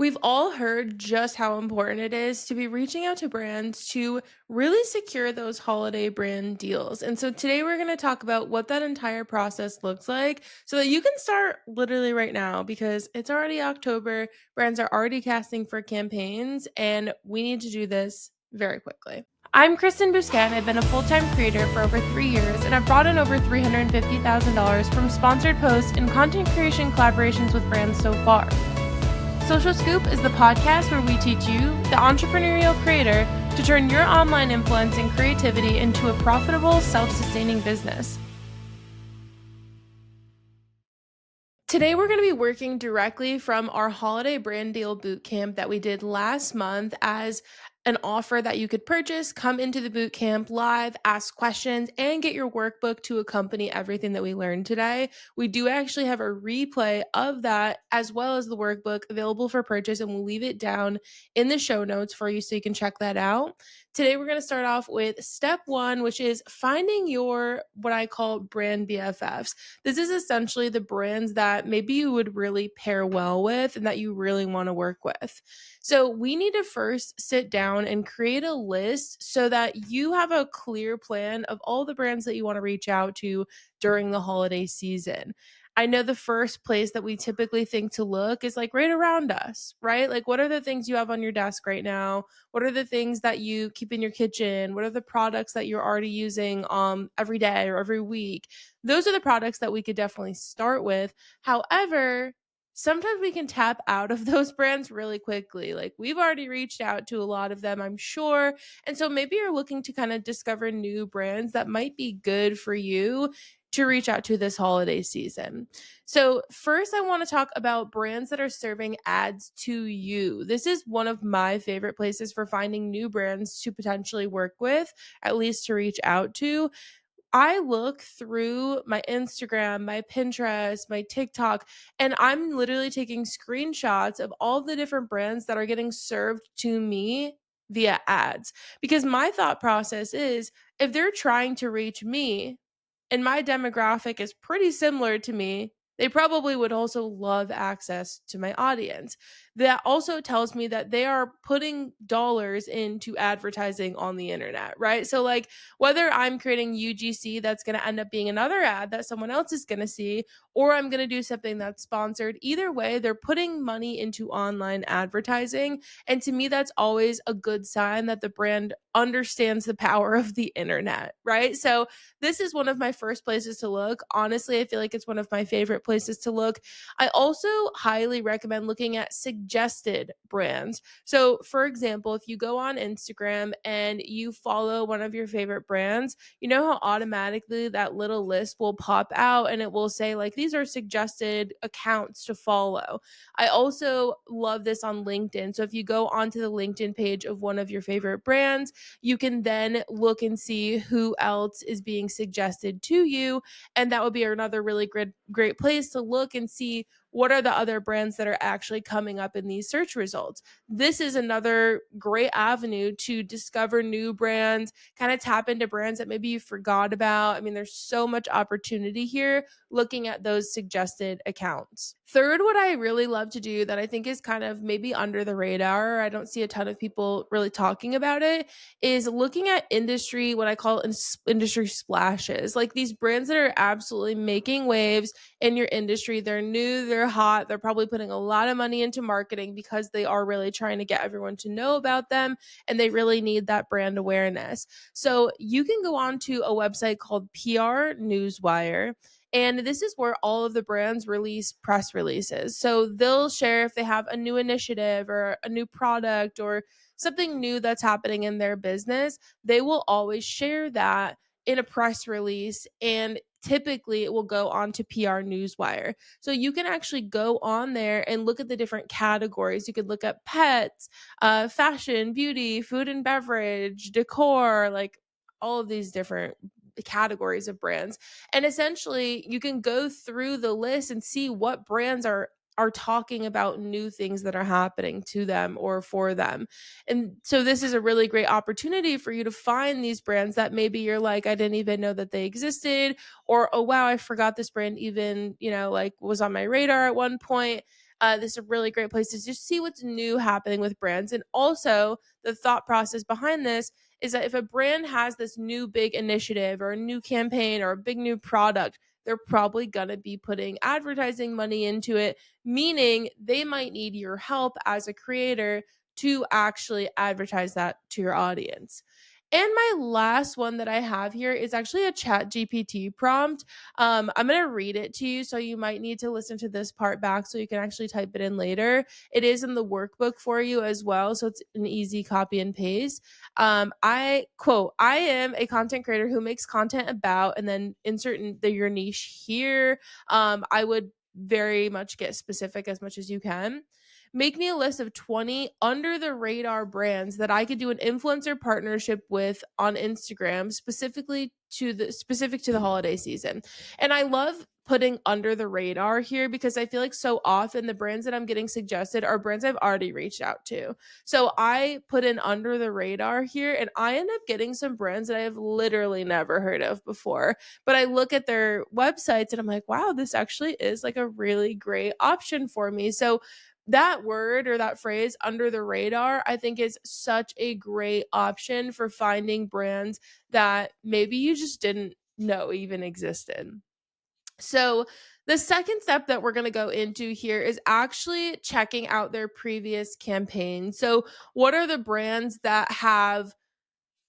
We've all heard just how important it is to be reaching out to brands to really secure those holiday brand deals. And so today we're going to talk about what that entire process looks like so that you can start literally right now because it's already October. Brands are already casting for campaigns, and we need to do this very quickly. I'm Kristen Busquet, and I've been a full-time creator for over 3 years, and I've brought in over $350,000 from sponsored posts and content creation collaborations with brands so far. Social Scoop is the podcast where we teach you, the entrepreneurial creator, to turn your online influence and creativity into a profitable, self-sustaining business. Today, we're going to be working directly from our holiday brand deal bootcamp that we did last month as an offer that you could purchase, come into the bootcamp live, ask questions, and get your workbook to accompany everything that we learned today. We do actually have a replay of that as well as the workbook available for purchase, and we'll leave it down in the show notes for you so you can check that out. Today, we're going to start off with step one, which is finding your what I call brand BFFs. This is essentially the brands that maybe you would really pair well with and that you really want to work with. So we need to first sit down and create a list so that you have a clear plan of all the brands that you want to reach out to during the holiday season. I know the first place that we typically think to look is like right around us, right? Like, what are the things you have on your desk right now? What are the things that you keep in your kitchen? What are the products that you're already using every day or every week? Those are the products that we could definitely start with. However, sometimes we can tap out of those brands really quickly. Like, we've already reached out to a lot of them, I'm sure. And so maybe you're looking to kind of discover new brands that might be good for you to reach out to this holiday season. So, first, I want to talk about brands that are serving ads to you. This is one of my favorite places for finding new brands to potentially work with, at least to reach out to. I look through my Instagram, my Pinterest, my TikTok, and I'm literally taking screenshots of all the different brands that are getting served to me via ads. Because my thought process is if they're trying to reach me and my demographic is pretty similar to me, they probably would also love access to my audience. That also tells me that they are putting dollars into advertising on the internet, right? So, like, whether I'm creating UGC that's going to end up being another ad that someone else is going to see, or I'm going to do something that's sponsored, either way, they're putting money into online advertising. And to me, that's always a good sign that the brand understands the power of the internet, right? So, this is one of my first places to look. Honestly, I feel like it's one of my favorite places to look. I also highly recommend looking at suggested brands. So, for example, if you go on Instagram and you follow one of your favorite brands, you know how automatically that little list will pop out and it will say, like, these are suggested accounts to follow. I also love this on LinkedIn. So, if you go onto the LinkedIn page of one of your favorite brands, you can then look and see who else is being suggested to you. And that would be another really great place to look and see what are the other brands that are actually coming up in these search results. This is another great avenue to discover new brands, kind of tap into brands that maybe you forgot about. I mean, there's so much opportunity here looking at those suggested accounts. Third, what I really love to do that I think is kind of maybe under the radar, I don't see a ton of people really talking about it, is looking at industry, what I call industry splashes, like these brands that are absolutely making waves in your industry. They're new, they're hot, they're probably putting a lot of money into marketing because they are really trying to get everyone to know about them and they really need that brand awareness. So you can go on to a website called PR Newswire. And this is where all of the brands release press releases. So they'll share if they have a new initiative or a new product or something new that's happening in their business. They will always share that in a press release, and typically it will go on to PR Newswire. So you can actually go on there and look at the different categories. You could look at pets, fashion, beauty, food and beverage, decor, like all of these different categories of brands. And essentially you can go through the list and see what brands are talking about new things that are happening to them or for them. And so this is a really great opportunity for you to find these brands that maybe you're like, I didn't even know that they existed, or, oh wow, I forgot this brand even, like was on my radar at one point. This is a really great place to just see what's new happening with brands. And also, the thought process behind this is that if a brand has this new big initiative or a new campaign or a big new product, they're probably going to be putting advertising money into it, meaning they might need your help as a creator to actually advertise that to your audience. And my last one that I have here is actually a chat GPT prompt. I'm going to read it to you. So you might need to listen to this part back so you can actually type it in later. It is in the workbook for you as well. So it's an easy copy and paste. I quote, I am a content creator who makes content about, and then insert your niche here. I would very much get specific as much as you can. Make me a list of 20 under the radar brands that I could do an influencer partnership with on Instagram, specific to the holiday season. And I love putting under the radar here because I feel like so often the brands that I'm getting suggested are brands I've already reached out to. So I put in under the radar here, and I end up getting some brands that I have literally never heard of before. But I look at their websites and I'm like, wow, this actually is like a really great option for me. So that word or that phrase under the radar, I think is such a great option for finding brands that maybe you just didn't know even existed. So, the second step that we're going to go into here is actually checking out their previous campaign. So, what are the brands that have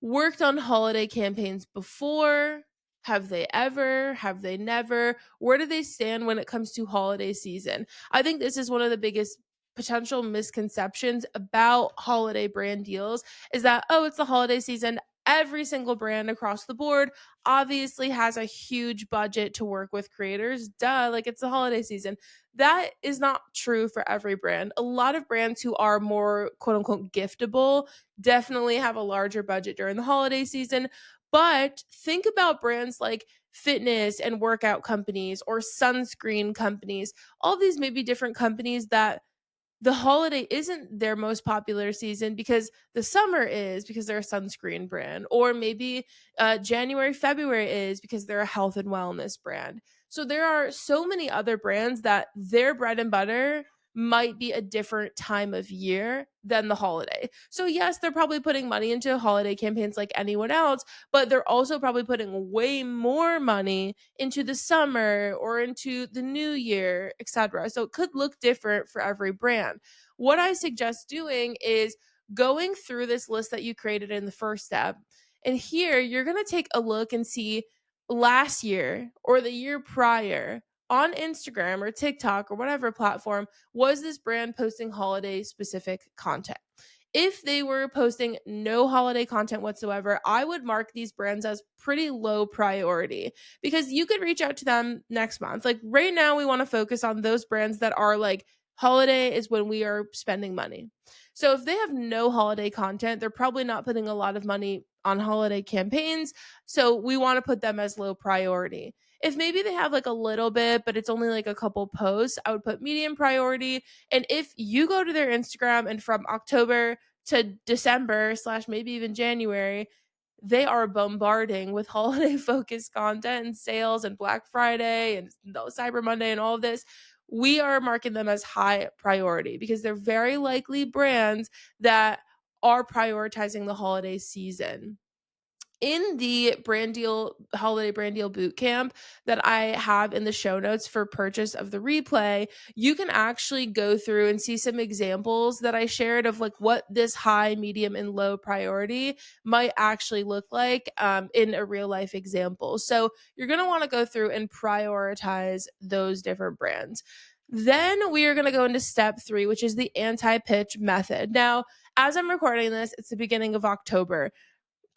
worked on holiday campaigns before? Have they ever? Have they never? Where do they stand when it comes to holiday season? I think this is one of the biggest potential misconceptions about holiday brand deals is that, oh, it's the holiday season. Every single brand across the board obviously has a huge budget to work with creators. Duh, like it's the holiday season. That is not true for every brand. A lot of brands who are more quote unquote giftable definitely have a larger budget during the holiday season. But think about brands like fitness and workout companies or sunscreen companies. All these may be different companies that the holiday isn't their most popular season because the summer is because they're a sunscreen brand, or maybe January, February is because they're a health and wellness brand. So there are so many other brands that their bread and butter might be a different time of year than the holiday. So yes, they're probably putting money into holiday campaigns like anyone else, but they're also probably putting way more money into the summer or into the new year, etc. So it could look different for every brand. What I suggest doing is going through this list that you created in the first step. And here you're going to take a look and see last year or the year prior on Instagram or TikTok or whatever platform was this brand posting holiday specific content. If they were posting no holiday content whatsoever, I would mark these brands as pretty low priority because you could reach out to them next month. Like right now, we want to focus on those brands that are like, holiday is when we are spending money. So if they have no holiday content, they're probably not putting a lot of money on holiday campaigns. So we want to put them as low priority. If maybe they have like a little bit, but it's only like a couple posts, I would put medium priority. And if you go to their Instagram and from October to December slash maybe even January, they are bombarding with holiday focused content and sales and Black Friday and Cyber Monday and all of this. We are marking them as high priority because they're very likely brands that are prioritizing the holiday season. In the brand deal holiday brand deal boot camp that I have in the show notes for purchase of the replay, you can actually go through and see some examples that I shared of like what this high, medium, and low priority might actually look like in a real life example. So you're going to want to go through and prioritize those different brands. Then we are going to go into step 3, which is the anti-pitch method. Now, as I'm recording this, it's the beginning of October.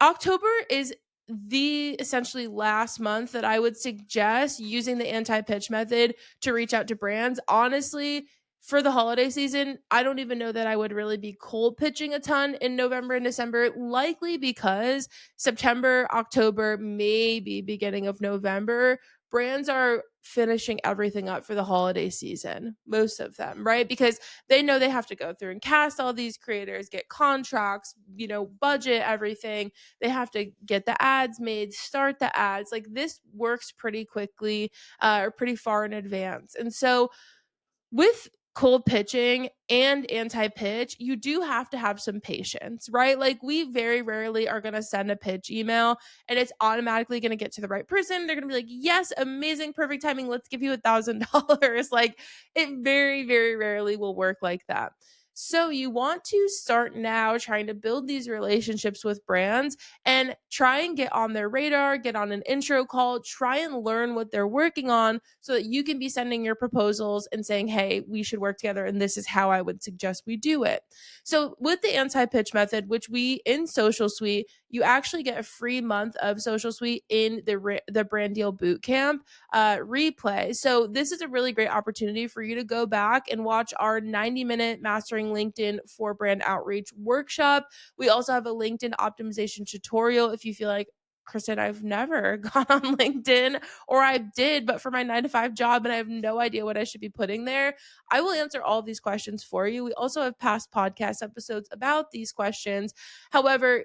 October is the essentially last month that I would suggest using the anti-pitch method to reach out to brands. Honestly, for the holiday season, I don't even know that I would really be cold pitching a ton in November and December, likely because September, October, maybe beginning of November, brands are finishing everything up for the holiday season, most of them, right? Because they know they have to go through and cast all these creators, get contracts, budget everything. They have to get the ads made, start the ads. Like this works pretty quickly or pretty far in advance. And so with cold pitching and anti-pitch, you do have to have some patience, right? Like we very rarely are going to send a pitch email and it's automatically going to get to the right person. They're going to be like, yes, amazing, perfect timing. Let's give you $1,000. Like it very, very rarely will work like that. So you want to start now trying to build these relationships with brands and try and get on their radar, get on an intro call, try and learn what they're working on so that you can be sending your proposals and saying, hey, we should work together and this is how I would suggest we do it. So with the anti-pitch method, which we in Social Suite, you actually get a free month of Social Suite in the Brand Deal Bootcamp replay. So this is a really great opportunity for you to go back and watch our 90-minute Mastering LinkedIn for Brand Outreach workshop. We also have a LinkedIn optimization tutorial if you feel like, Kristen, I've never gone on LinkedIn, or I did, but for my 9 to 5 job, and I have no idea what I should be putting there. I will answer all of these questions for you. We also have past podcast episodes about these questions. However,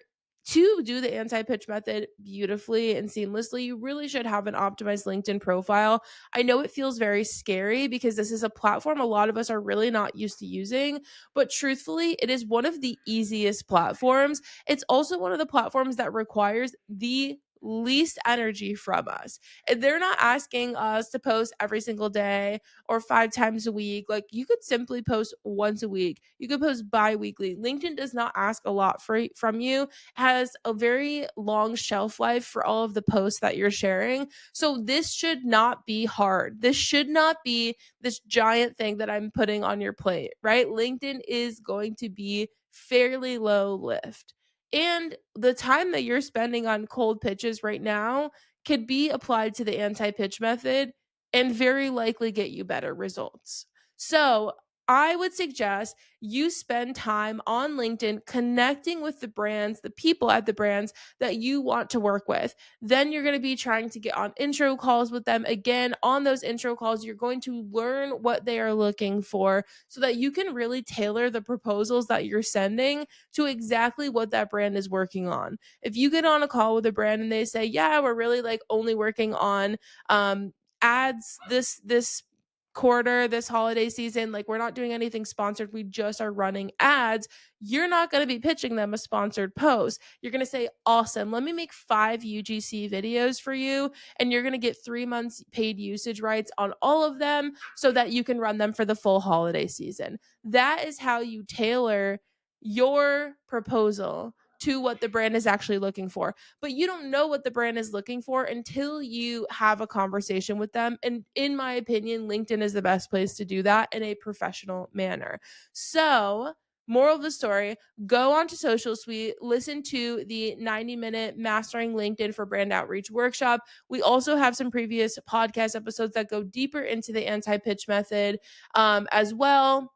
to do the anti-pitch method beautifully and seamlessly, you really should have an optimized LinkedIn profile. I know it feels very scary because this is a platform a lot of us are really not used to using, but truthfully, it is one of the easiest platforms. It's also one of the platforms that requires the least energy from us. And they're not asking us to post every single day or 5 times a week. Like you could simply post once a week. You could post bi-weekly. LinkedIn does not ask a lot from you, has a very long shelf life for all of the posts that you're sharing. So this should not be hard. This should not be this giant thing that I'm putting on your plate, right? LinkedIn is going to be fairly low lift. And the time that you're spending on cold pitches right now could be applied to the anti-pitch method and very likely get you better results. So I would suggest you spend time on LinkedIn connecting with the brands, the people at the brands that you want to work with. Then you're going to be trying to get on intro calls with them. Again, on those intro calls, you're going to learn what they are looking for so that you can really tailor the proposals that you're sending to exactly what that brand is working on. If you get on a call with a brand and they say, yeah, we're really like only working on ads this quarter, this holiday season, like we're not doing anything sponsored, we just are running ads, you're not going to be pitching them a sponsored post. You're going to say, awesome, let me make 5 UGC videos for you, and you're going to get 3 months paid usage rights on all of them so that you can run them for the full holiday season. That is how you tailor your proposal to what the brand is actually looking for. But you don't know what the brand is looking for until you have a conversation with them. And in my opinion, LinkedIn is the best place to do that in a professional manner. So, moral of the story, go onto Social Suite, listen to the 90-minute Mastering LinkedIn for Brand Outreach workshop. We also have some previous podcast episodes that go deeper into the anti-pitch method as well.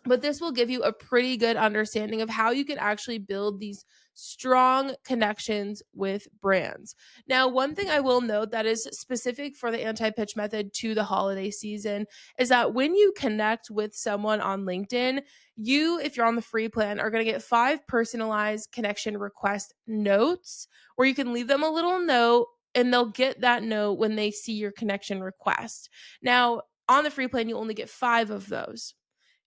But this will give you a pretty good understanding of how you can actually build these strong connections with brands. Now, one thing I will note that is specific for the anti-pitch method to the holiday season is that when you connect with someone on LinkedIn, you, if you're on the free plan, are going to get 5 personalized connection request notes where you can leave them a little note and they'll get that note when they see your connection request. Now, on the free plan, you only get 5 of those.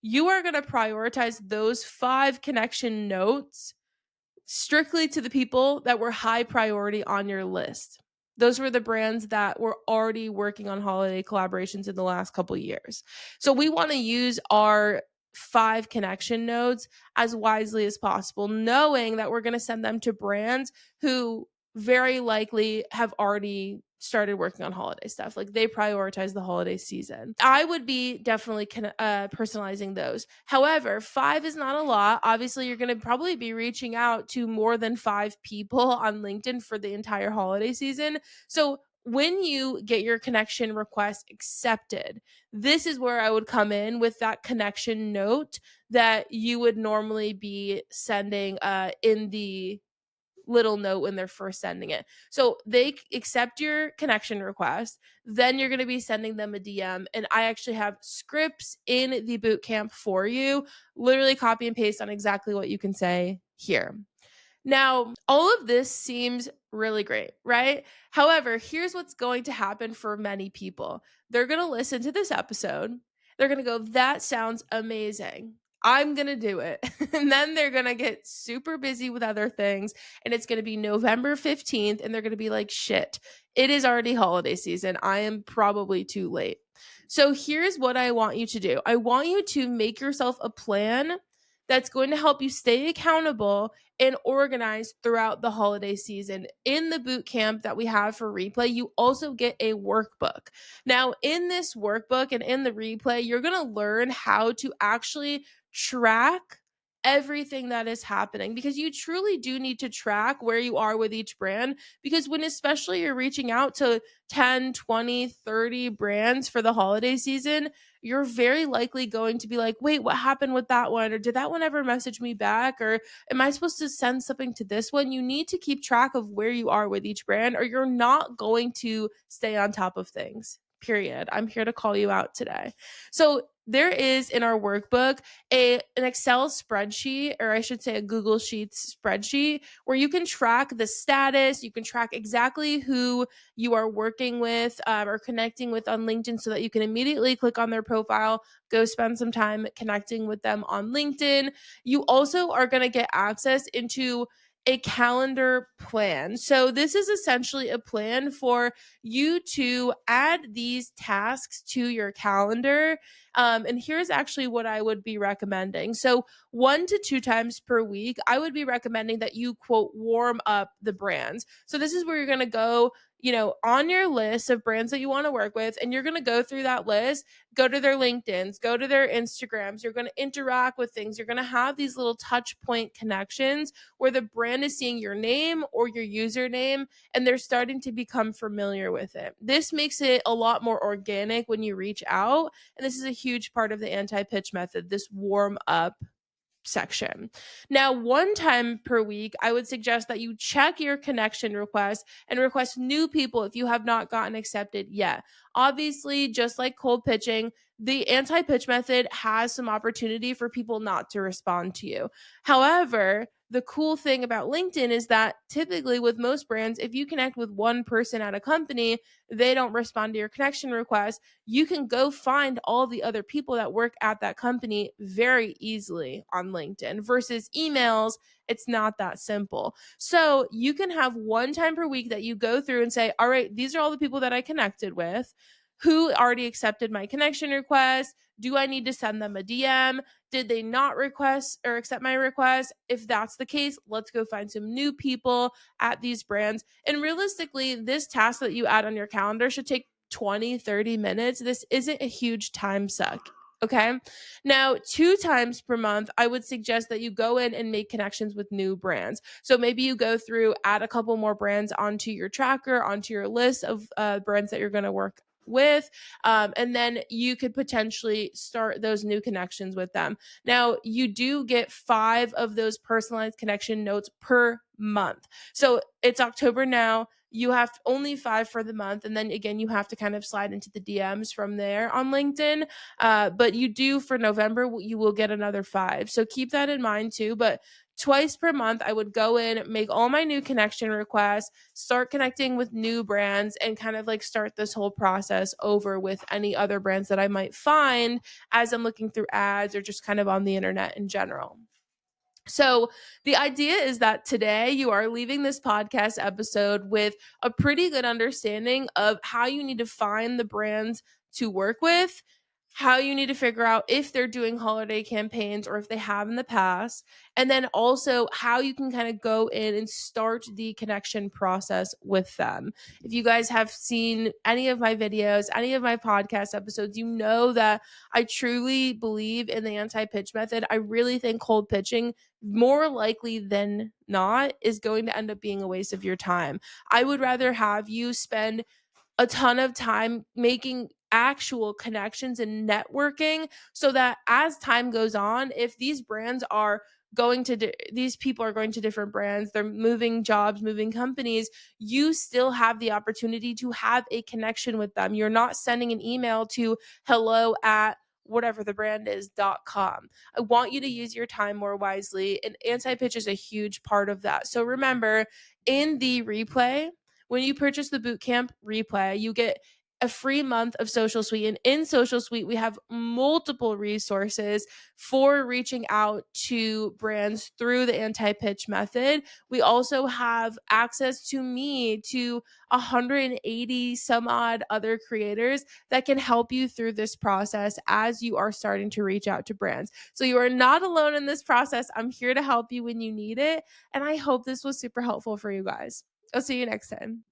You are going to prioritize those 5 connection notes strictly to the people that were high priority on your list. Those were the brands that were already working on holiday collaborations in the last couple of years. So we want to use our 5 connection nodes as wisely as possible, knowing that we're going to send them to brands who very likely have already started working on holiday stuff. Like they prioritize the holiday season. I would be definitely personalizing those. However, 5 is not a lot. Obviously, you're going to probably be reaching out to more than 5 people on LinkedIn for the entire holiday season. So when you get your connection request accepted, this is where I would come in with that connection note that you would normally be sending in the little note when they're first sending it. So they accept your connection request, then you're going to be sending them a DM. And I actually have scripts in the boot camp for you, literally copy and paste on exactly what you can say here. Now, all of this seems really great, right? However, here's what's going to happen for many people. They're going to listen to this episode They're going to go, that sounds amazing. I'm going to do it. And then they're going to get super busy with other things. And it's going to be November 15th. And they're going to be like, shit, it is already holiday season. I am probably too late. So here's what I want you to do. I want you to make yourself a plan that's going to help you stay accountable and organized throughout the holiday season. In the boot camp that we have for replay, you also get a workbook. Now, in this workbook and in the replay, you're going to learn how to actually track everything that is happening, because you truly do need to track where you are with each brand, because when especially you're reaching out to 10, 20, 30 brands for the holiday season, you're very likely going to be like, wait, what happened with that one? Or did that one ever message me back? Or am I supposed to send something to this one? You need to keep track of where you are with each brand, or you're not going to stay on top of things. Period. I'm here to call you out today. So there is in our workbook an Excel spreadsheet, or I should say a Google Sheets spreadsheet, where you can track the status, you can track exactly who you are working with or connecting with on LinkedIn, so that you can immediately click on their profile, go spend some time connecting with them on LinkedIn. You also are going to get access into a calendar plan. So this is essentially a plan for you to add these tasks to your calendar. And here's actually what I would be recommending. So 1 to 2 times per week, I would be recommending that you quote warm up the brands. So this is where you're going to go, on your list of brands that you want to work with, and you're going to go through that list, go to their LinkedIns, go to their Instagrams, you're going to interact with things, you're going to have these little touch point connections where the brand is seeing your name or your username, and they're starting to become familiar with it. This makes it a lot more organic when you reach out, and this is a huge part of the anti-pitch method, this warm up section. Now, 1 time per week, I would suggest that you check your connection request and request new people if you have not gotten accepted yet. Obviously, just like cold pitching, the anti-pitch method has some opportunity for people not to respond to you. However, the cool thing about LinkedIn is that typically with most brands, if you connect with one person at a company, they don't respond to your connection request, you can go find all the other people that work at that company very easily on LinkedIn. Versus emails, it's not that simple. So you can have 1 time per week that you go through and say, all right, these are all the people that I connected with. Who already accepted my connection request? Do I need to send them a DM? Did they not request or accept my request? If that's the case, let's go find some new people at these brands. And realistically, this task that you add on your calendar should take 20, 30 minutes. This isn't a huge time suck. Okay. Now, 2 times per month, I would suggest that you go in and make connections with new brands. So maybe you go through, add a couple more brands onto your tracker, onto your list of brands that you're going to work with. And then you could potentially start those new connections with them. Now, you do get 5 of those personalized connection notes per month. So it's October now. You have only 5 for the month. And then again, you have to kind of slide into the DMs from there on LinkedIn. But you do for November, you will get another 5. So keep that in mind too. But twice per month, I would go in, make all my new connection requests, start connecting with new brands, and kind of like start this whole process over with any other brands that I might find as I'm looking through ads or just kind of on the internet in general. So, the idea is that today you are leaving this podcast episode with a pretty good understanding of how you need to find the brands to work with, how you need to figure out if they're doing holiday campaigns or if they have in the past, and then also how you can kind of go in and start the connection process with them. If you guys have seen any of my videos, any of my podcast episodes, you know that I truly believe in the anti-pitch method. I really think cold pitching, more likely than not, is going to end up being a waste of your time. I would rather have you spend a ton of time making actual connections and networking, so that as time goes on, if these brands are going to these people are going to different brands, they're moving jobs, moving companies, you still have the opportunity to have a connection with them. You're not sending an email to hello at whatever the brand is.com. I want you to use your time more wisely, and anti-pitch is a huge part of that. So remember, in the replay, when you purchase the bootcamp replay, you get a free month of Social Suite. And in Social Suite, we have multiple resources for reaching out to brands through the anti pitch method. We also have access to me, to 180 some odd other creators that can help you through this process as you are starting to reach out to brands. So you are not alone in this process. I'm here to help you when you need it. And I hope this was super helpful for you guys. I'll see you next time.